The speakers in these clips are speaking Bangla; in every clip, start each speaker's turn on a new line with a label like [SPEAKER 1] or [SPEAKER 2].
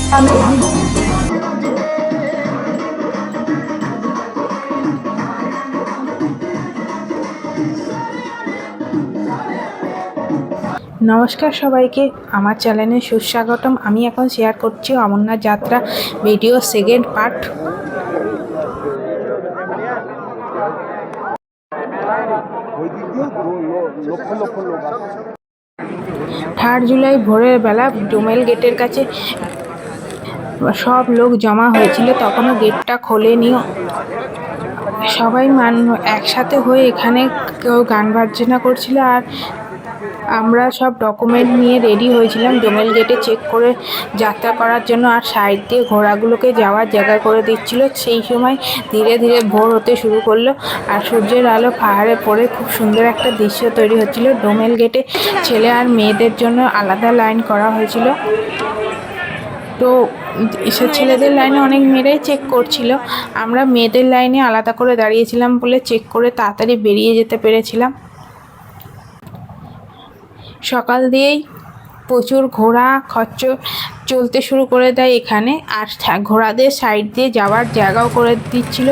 [SPEAKER 1] নমস্কার সবাইকে, আমার চ্যানেলে সুস্বাগতম। আমি এখন শেয়ার করছি অমরনাথ যাত্রা ভিডিও সেকেন্ড পার্ট। 3 জুলাই ভোরের বেলা ডোমেল গেটের কাছে সব লোক জমা হয়েছিল। তখনও গেটটা খোলেনি। সবাই একসাথে হয়ে এখানে কেউ গান বাজনা করছিল, আর আমরা সব ডকুমেন্ট নিয়ে রেডি হয়েছিলাম ডোমেল গেটে চেক করে যাত্রা করার জন্য। আর সাইড দিয়ে ঘোড়াগুলোকে যাওয়ার জায়গা করে দিচ্ছিল। সেই সময় ধীরে ধীরে ভোর হতে শুরু করলো, আর সূর্যের আলো পাহাড়ে পড়ে খুব সুন্দর একটা দৃশ্য তৈরি হচ্ছিল। ডোমেল গেটে ছেলে আর মেয়েদের জন্য আলাদা লাইন করা হয়েছিল। তো ছেলেদের লাইনে অনেক মেয়েরাই চেক করছিল। আমরা মেয়েদের লাইনে আলাদা করে দাঁড়িয়েছিলাম বলে চেক করে তাড়াতাড়ি বেরিয়ে যেতে পেরেছিলাম। সকাল দিয়েই প্রচুর ঘোড়া খচ্চর চলতে শুরু করে দেয় এখানে, আর ঘোড়াদের সাইড দিয়ে যাওয়ার জায়গাও করে দিচ্ছিল।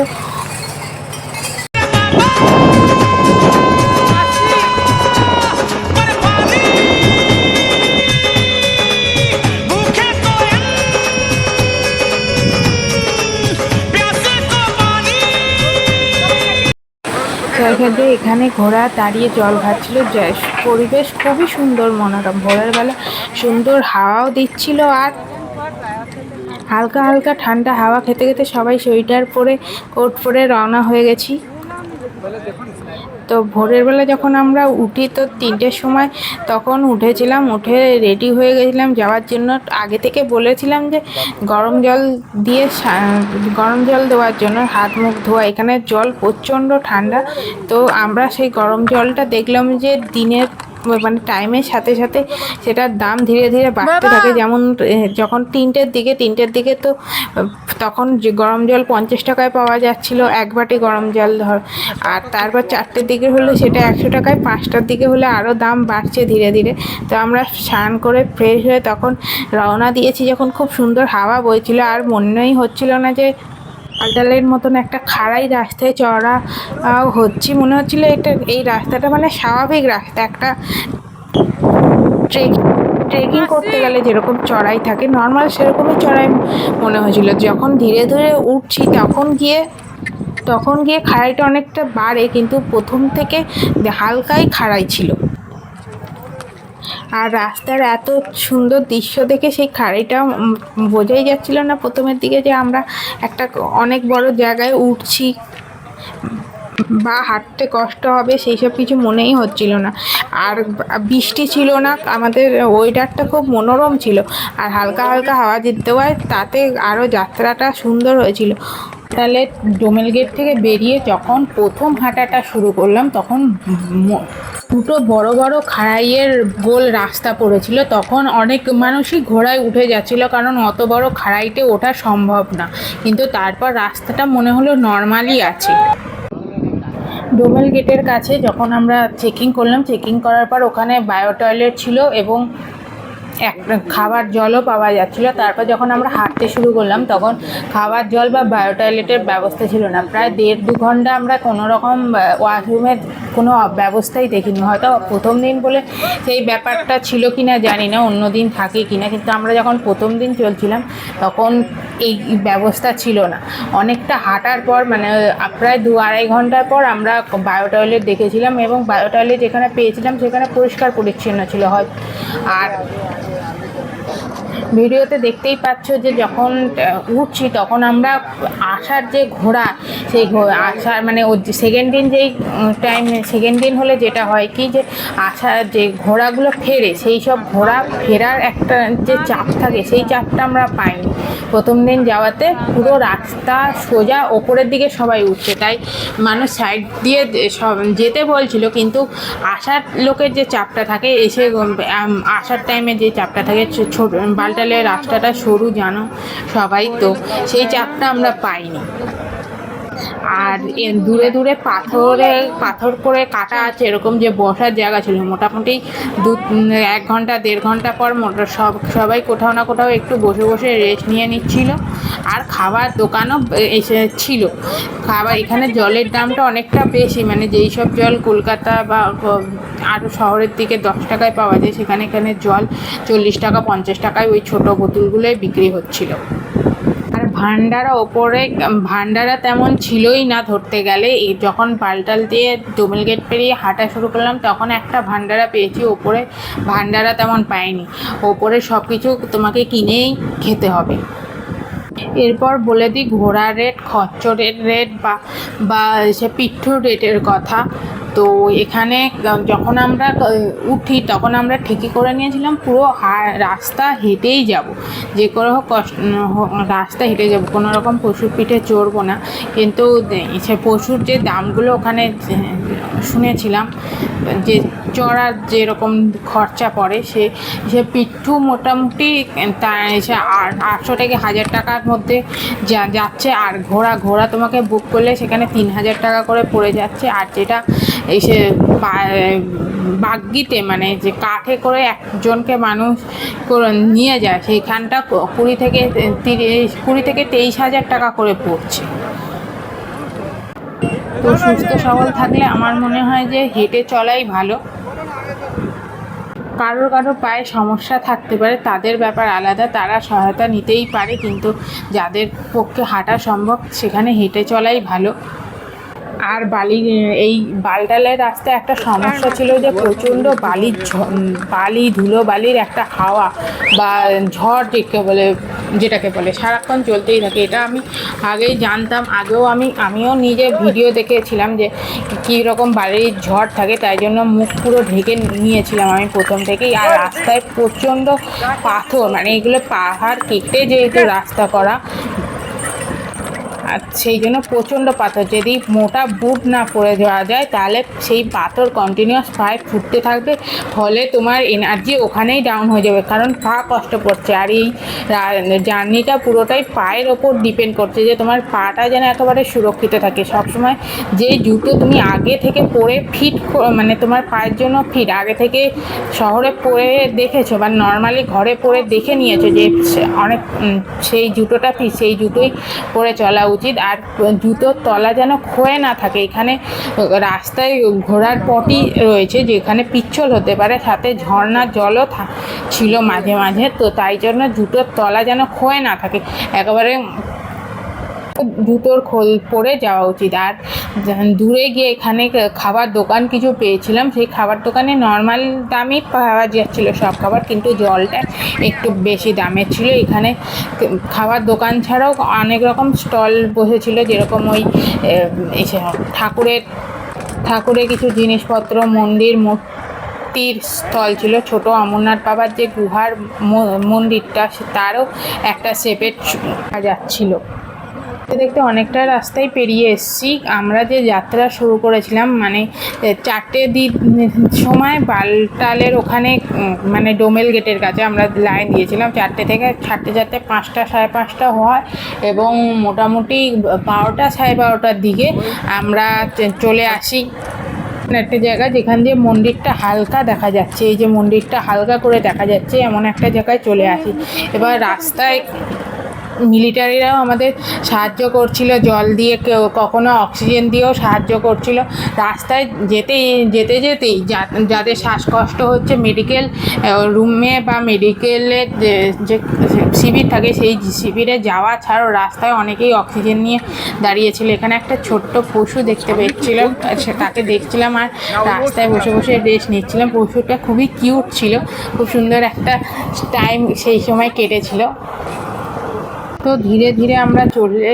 [SPEAKER 1] এখানে ঘোড়া দাঁড়িয়ে জল খাচ্ছিল। পরিবেশ খুবই সুন্দর, মনোরম। ভোরের বেলা সুন্দর হাওয়াও দিচ্ছিল, আর হালকা হালকা ঠান্ডা হাওয়া খেতে খেতে সবাই সোয়েটার পরে কোট পরে রওনা হয়ে গেছি। তো ভোরের বেলা যখন আমরা উঠি তো 3টের সময় তখন উঠেছিলাম, উঠে রেডি হয়ে গেছিলাম যাওয়ার জন্য। আগে থেকে বলেছিলাম যে গরম জল দেওয়ার জন্য হাত মুখ ধোয়া। এখানে জল প্রচণ্ড ঠান্ডা। তো আমরা সেই গরম জলটা দেখলাম যে দিনের মানে টাইমের সাথে সাথে সেটার দাম ধীরে ধীরে বাড়তে থাকে। যেমন যখন 3টের দিকে তো তখন যে গরম জল 50 টাকায় পাওয়া যাচ্ছিল এক বাটি গরম জল ধর। আর তারপর 4টের দিকে হলে সেটা 100 টাকায়, 5টার দিকে হলে আরও দাম বাড়ছে ধীরে ধীরে। তো আমরা স্নান করে ফ্রেশ হয়ে তখন রওনা দিয়েছি, যখন খুব সুন্দর হাওয়া বইছিল। আর মনেই হচ্ছিল না যে পাল্টালের মতন একটা খাড়াই রাস্তায় চড়া হচ্ছে। মনে হচ্ছিল এই রাস্তাটা মানে স্বাভাবিক রাস্তা। একটা ট্রেকিং করতে গেলে যেরকম চড়াই থাকে নর্মাল, সেরকমই চড়াই মনে হয়েছিল। যখন ধীরে ধীরে উঠছি তখন গিয়ে খাড়াইটা অনেকটা বাড়ে, কিন্তু প্রথম থেকে হালকাই খাড়াই ছিল। আর রাস্তার এত সুন্দর দৃশ্য দেখে সেই খাড়িটা বোঝাই যাচ্ছিল না প্রথমের দিকে যে আমরা একটা অনেক বড় জায়গায় উঠছি বা হাঁটতে কষ্ট হবে, সেই সব কিছু মনেই হচ্ছিল না। আর বৃষ্টি ছিল না, আমাদের ওয়েদারটা খুব মনোরম ছিল, আর হালকা হালকা হাওয়া দেওয়ায় তাতে আরও যাত্রাটা সুন্দর হয়েছিল। তাহলে ডোমেল গেট থেকে বেরিয়ে যখন প্রথম হাঁটাটা শুরু করলাম, তখন দুটো বড় বড় খাড়াইয়ের গোল রাস্তা পড়েছিল। তখন অনেক মানুষই ঘোড়ায় উঠে যাচ্ছিল, কারণ অত বড় খাড়াইতে ওঠা সম্ভব না। কিন্তু তারপর রাস্তাটা মনে হলো নর্মালি আছে। ডোমেল গেটের কাছে যখন আমরা চেকিং করলাম, চেকিং করার পর ওখানে বায়ো টয়লেট ছিল এবং খাবার জলও পাওয়া যাচ্ছিলো। তারপর যখন আমরা হাঁটতে শুরু করলাম তখন খাবার জল বা বায়ো টয়লেটের ব্যবস্থা ছিল না। প্রায় 1.5-2 ঘন্টা আমরা কোনো রকম ওয়াশরুমের কোনো ব্যবস্থাই দেখিনি। হয়তো প্রথম দিন বলে সেই ব্যাপারটা ছিল কি না জানি না, অন্য দিন থাকে কি না, কিন্তু আমরা যখন প্রথম দিন চলছিলাম তখন এই ব্যবস্থা ছিল না। অনেকটা হাঁটার পর মানে প্রায় 2-2.5 ঘন্টার পর আমরা বায়ো টয়লেট দেখেছিলাম, এবং বায়ো টয়লেট যেখানে পেয়েছিলাম সেখানে পরিষ্কার পরিচ্ছন্ন ছিল। হয় আর ভিডিওতে দেখতেই পাচ্ছ যে যখন উঠছি তখন আমরা আসার যে ঘোড়া, সেই আসার মানে সেকেন্ড দিন হলে যেটা হয় কি যে আসার যে ঘোড়াগুলো ফেরে, সেই সব ঘোড়া ফেরার একটা যে চাপ থাকে সেই চাপটা আমরা পাইনি। প্রথম দিন যাওয়াতে পুরো রাস্তা সোজা ওপরের দিকে সবাই উঠছে, তাই মানুষ সাইড দিয়ে যেতে বলছিল, কিন্তু আসার লোকের যে চাপটা থাকে, আসার টাইমে যে চাপটা থাকে, ছোট বালটালে রাস্তাটা সরু জানো সবাই, তো সেই চাপটা আমরা পাইনি। আর দূরে দূরে পাথর করে কাটা আছে, এরকম যে বসার জায়গা ছিল। মোটামুটি 1 ঘন্টা 1.5 ঘন্টা পর সবাই কোথাও না কোথাও একটু বসে বসে রেস্ট নিয়ে নিচ্ছিল। আর খাবার দোকানও এসে ছিল। খাবার এখানে জলের দামটা অনেকটা বেশি, মানে যেই সব জল কলকাতা বা আরও শহরের দিকে 10 টাকায় পাওয়া যায়, এখানে জল 40 টাকা 50 টাকায় ওই ছোটো বোতলগুলোই বিক্রি হচ্ছিল। আর ভান্ডারা তেমন ছিলই না ধরতে গেলে। যখন পাল্টাল দিয়ে ডোমেল গেট পেরিয়ে হাঁটা শুরু করলাম তখন একটা ভান্ডারা পেয়েছি, ওপরে ভান্ডারা তেমন পাইনি। ওপরে সব কিছু তোমাকে কিনেই খেতে হবে। এরপর বলে দিই ঘোড়ার রেট, খচ্চরের রেট বা সে পিঠুর রেটের কথা। তো এখানে যখন আমরা উঠি তখন আমরা ঠিকই করে নিয়েছিলাম পুরো রাস্তা হেঁটেই যাব, যে করে হোক রাস্তা হেঁটে যাব, কোনো রকম পশুর পিঠে চড়বো না। কিন্তু সে পশুর যে দামগুলো ওখানে শুনেছিলাম যে চড়ার যেরকম খরচা পড়ে, সে পিঠু মোটামুটি সে 800 থেকে 1000 টাকার মধ্যে যাচ্ছে। আর ঘোড়া তোমাকে বুক করলে সেখানে 3000 টাকা করে পড়ে যাচ্ছে। আর যেটা এসে বাগ্গিতে মানে যে কাঠে করে একজনকে মানুষ নিয়ে যায়, সেইখানটা 20 থেকে 23,000 টাকা করে পড়ছে। তো সুস্থ সবল থাকলে আমার মনে হয় যে হেঁটে চলাই ভালো। কারো পায়ে সমস্যা থাকতে পারে, তাদের ব্যাপার আলাদা, তারা সহায়তা নিতেই পারে, কিন্তু যাদের পক্ষে হাঁটা সম্ভব সেখানে হেঁটে চলাই ভালো। আর এই বালটালের রাস্তায় একটা সমস্যা ছিল যে প্রচণ্ড বালি ধুলো বালির একটা হাওয়া বা ঝড় যেটাকে বলে সারাক্ষণ চলতেই থাকে। এটা আমি আগেই জানতাম, আমিও নিজে ভিডিও দেখেছিলাম যে কীরকম বালির ঝড় থাকে, তাই জন্য মুখ পুরো ঢেকে নিয়েছিলাম আমি প্রথম থেকেই। আর রাস্তায় প্রচণ্ড পাথর, মানে এগুলো পাহাড় কেটে যেহেতু রাস্তা করা, আর সেই জন্য প্রচণ্ড পাথর। যদি মোটা বুট না পরে যাওয়া যায় তাহলে সেই পাথর কন্টিনিউয়াস পায়ে ফুটতে থাকবে, ফলে তোমার এনার্জি ওখানেই ডাউন হয়ে যাবে, কারণ পা কষ্ট করছে। আর এই জার্নিটা পুরোটাই পায়ের ওপর ডিপেন্ড করছে যে তোমার পাটা যেন একেবারে সুরক্ষিত থাকে। সবসময় যে জুতো তুমি আগে থেকে পরে মানে তোমার পায়ের জন্য ফিট, আগে থেকে শহরে পরে দেখেছো বা নর্মালি ঘরে পরে দেখে নিয়েছো যে অনেক সেই জুতোটা ফিট, সেই জুতোই পরে চলা উচিত। আর জুতোর তলা যেন ক্ষয়ে না থাকে। এখানে রাস্তায় ঘোড়ার পটি রয়েছে যেখানে পিচ্ছল হতে পারে, সাথে ঝর্ণার জলও ছিল মাঝে মাঝে, তো তাই জন্য জুতোর তলা যেন ক্ষয়ে না থাকে, একেবারে জুতোর খোল পরে যাওয়া উচিত। আর দূরে গিয়ে এখানে খাবার দোকান কিছু পেয়েছিলাম, সেই খাবার দোকানে নর্মাল দামই পাওয়া যাচ্ছিলো সব খাবার, কিন্তু জলটা একটু বেশি দামের ছিল। এখানে খাবার দোকান ছাড়াও অনেক রকম স্টল বসেছিল, যেরকম ওই ঠাকুরের কিছু জিনিসপত্র, মূর্তির স্থল ছিল। ছোট অমরনাথ বাবার যে গুহার মন্দিরটা, তারও একটা শেপের যাচ্ছিল। দেখতে অনেকটা রাস্তায় পেরিয়ে এসেছি। আমরা যে যাত্রা শুরু করেছিলাম মানে 4টে সময় বালটালের ওখানে মানে ডোমেল গেটের কাছে আমরা লাইন দিয়েছিলাম। 4টে থেকে ছাড়তে 5টা 5:30 হয়, এবং মোটামুটি 12টা 12:30টার দিকে আমরা চলে আসি একটা জায়গা যেখান দিয়ে মন্দিরটা হালকা দেখা যাচ্ছে। এই যে মন্দিরটা হালকা করে দেখা যাচ্ছে এমন একটা জায়গায় চলে আসি। এবার রাস্তায় মিলিটারিরাও আমাদের সাহায্য করছিল, জল দিয়ে, কেউ কখনো অক্সিজেন দিয়েও সাহায্য করছিল। রাস্তায় যেতেই যাদের শ্বাসকষ্ট হচ্ছে মেডিকেল রুমে বা মেডিকেলের যে শিবির থাকে সেই শিবিরে যাওয়া ছাড়াও রাস্তায় অনেকেই অক্সিজেন নিয়ে দাঁড়িয়েছিল। এখানে একটা ছোট্ট পশু দেখতে পেয়েছিলাম, তাকে দেখছিলাম আর রাস্তায় বসে বসে রেস্ট নিচ্ছিলাম। পশুটা খুবই কিউট ছিল, খুব সুন্দর একটা টাইম সেই সময় কেটেছিল। তো ধীরে ধীরে আমরা চলে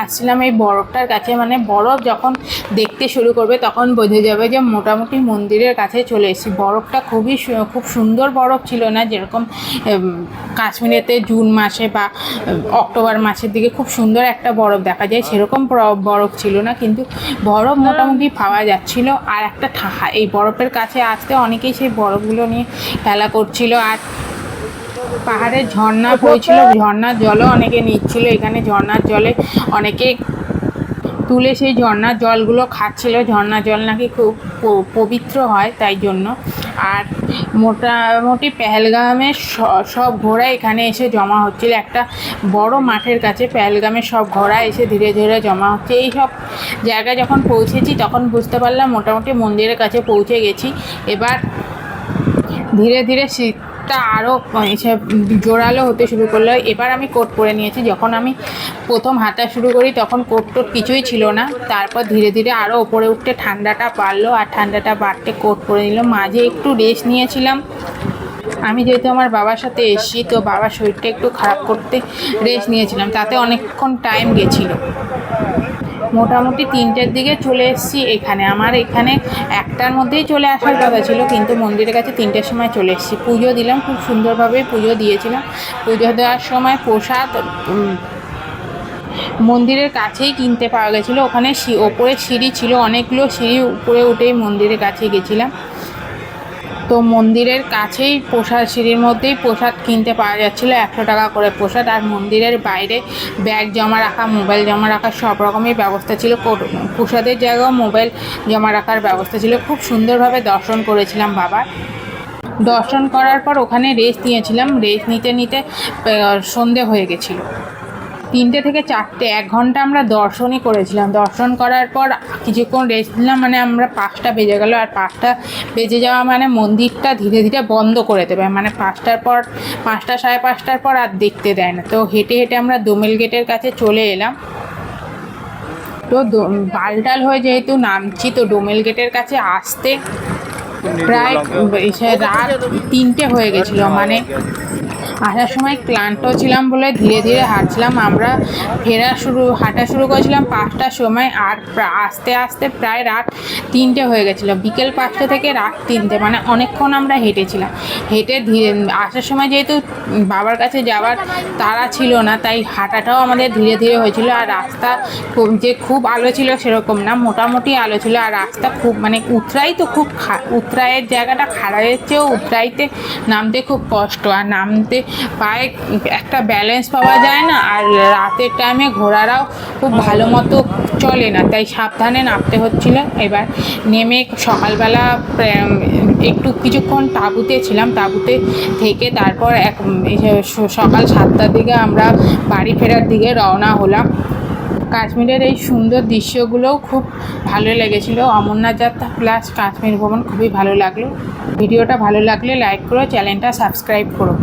[SPEAKER 1] আসছিলাম এই বরফটার কাছে। মানে বরফ যখন দেখতে শুরু করবে তখন বোঝা যাবে যে মোটামুটি মন্দিরের কাছে চলে এসেছি। বরফটা খুব সুন্দর বরফ ছিল না, যেরকম কাশ্মীরেতে জুন মাসে বা অক্টোবর মাসের দিকে খুব সুন্দর একটা বরফ দেখা যায়, সেরকম বরফ ছিল না, কিন্তু বরফ মোটামুটি পাওয়া যাচ্ছিল। আর একটা এই বরফের কাছে আসতে অনেকেই সেই বরফগুলো নিয়ে খেলা করছিল। আর পাহাড়ের ঝর্ণা বইছিল, ঝর্ণার জলও অনেকে নিচ্ছিল। এখানে ঝর্ণার জলে অনেকে তুলে সেই ঝর্ণার জলগুলো খাচ্ছিল। ঝর্ণার জল নাকি খুব পবিত্র হয় তাই জন্য। আর মোটামুটি পেহেলগামের সব ঘোড়া এখানে এসে জমা হচ্ছিল। একটা বড় মাঠের কাছে পেহেলগামের সব ঘোড়া এসে ধীরে ধীরে জমা হচ্ছে। এই সব জায়গায় যখন পৌঁছেছি তখন বুঝতে পারলাম মোটামুটি মন্দিরের কাছে পৌঁছে গেছি। এবার ধীরে ধীরে শীতটা আরও এসে জোরালো হতে শুরু করলো। এবার আমি কোট পরে নিয়েছি। যখন আমি প্রথম হাঁটা শুরু করি তখন কোট টোট কিছুই ছিল না। তারপর ধীরে ধীরে আরও ওপরে উঠতে ঠান্ডাটা বাড়লো, আর ঠান্ডাটা বাড়তে কোট পরে নিলাম। মাঝে একটু রেস্ট নিয়েছিলাম। আমি যেহেতু আমার বাবার সাথে এসেছি, তো বাবার শরীরটা একটু খারাপ করতে রেস্ট নিয়েছিলাম, তাতে অনেকক্ষণ টাইম গেছিলো। মোটামুটি 3টের দিকে চলে এসেছি এখানে। আমার এখানে 1টার মধ্যেই চলে আসার কথা ছিল, কিন্তু মন্দিরের কাছে 3টের সময় চলে এসেছি। পুজো দিলাম, খুব সুন্দরভাবে পুজো দিয়েছিলাম। পুজো দেওয়ার সময় প্রসাদ মন্দিরের কাছেই কিনতে পাওয়া গেছিলো। ওখানে ওপরে সিঁড়ি ছিল, অনেকগুলো সিঁড়ি উপরে উঠেই মন্দিরের কাছে গেছিলাম। তো মন্দিরের কাছেই প্রসাদ, সিঁড়ির মধ্যেই প্রসাদ কিনতে পাওয়া যাচ্ছিলো, 100 টাকা করে প্রসাদ। আর মন্দিরের বাইরে ব্যাগ জমা রাখা, মোবাইল জমা রাখার সব রকমের ব্যবস্থা ছিল। প্রসাদের জায়গাও মোবাইল জমা রাখার ব্যবস্থা ছিল। খুব সুন্দরভাবে দর্শন করেছিলাম বাবার। দর্শন করার পর ওখানে রেস্ট নিয়েছিলাম। রেস্ট নিতে নিতে সন্ধে হয়ে গেছিলো। 3টে থেকে 4টে 1 ঘন্টা আমরা দর্শনই করেছিলাম। দর্শন করার পর কিছুক্ষণ রেস্ট নিলাম, মানে আমরা 5টা বেজে গেল। আর 5টা বেজে যাওয়া মানে মন্দিরটা ধীরে ধীরে বন্ধ করে দেবে, মানে 5টার পর 5টা সাড়ে 5টার পর আর দেখতে দেয় না। তো হেঁটে হেঁটে আমরা দোমেল গেটের কাছে চলে এলাম। তো বালটাল হয়ে যেহেতু নামছি, তো ডোমেল গেটের কাছে আসতে প্রায় রাত 3টে হয়ে গেছিলো। মানে আসার সময় ক্লান্ত ছিলাম বলে ধীরে ধীরে হাঁটছিলাম। আমরা হাঁটা শুরু করেছিলাম 5টার সময়, আর আস্তে আস্তে প্রায় রাত 3টে হয়ে গেছিলো। বিকেল 5টা থেকে রাত 3টে, মানে অনেকক্ষণ আমরা হেঁটেছিলাম। হেঁটে আসার সময় যেহেতু বাবার কাছে যাওয়ার তাড়া ছিল না, তাই হাঁটাটাও আমাদের ধীরে ধীরে হয়েছিল। আর রাস্তা খুব আলো ছিল সেরকম না, মোটামুটি আলো ছিল। আর রাস্তা খুব উতরাই, তো খুব উতরাইয়ের জায়গাটা খাড়াইয়ের চেয়েও উতরাইতে নামতে খুব কষ্ট। আর নামতে পায়ে একটা ব্যালেন্স পাওয়া যায় না। আর রাতের টাইমে ঘোড়ারাও খুব ভালো মতো চলে না, তাই সাবধানে নামতে হচ্ছিল। এবার নেমে সকালবেলা একটু কিছুক্ষণ তাঁবুতে ছিলাম। তাঁবুতে থেকে তারপর সকাল 7টার দিকে আমরা বাড়ি ফেরার দিকে রওনা হলাম। কাশ্মীরের এই সুন্দর দৃশ্যগুলোও খুব ভালো লেগেছিলো। অমরনাথ যাত্রা প্লাস কাশ্মীর ভ্রমণ খুবই ভালো লাগলো। ভিডিওটা ভালো লাগলে লাইক করো, চ্যানেলটা সাবস্ক্রাইব করো।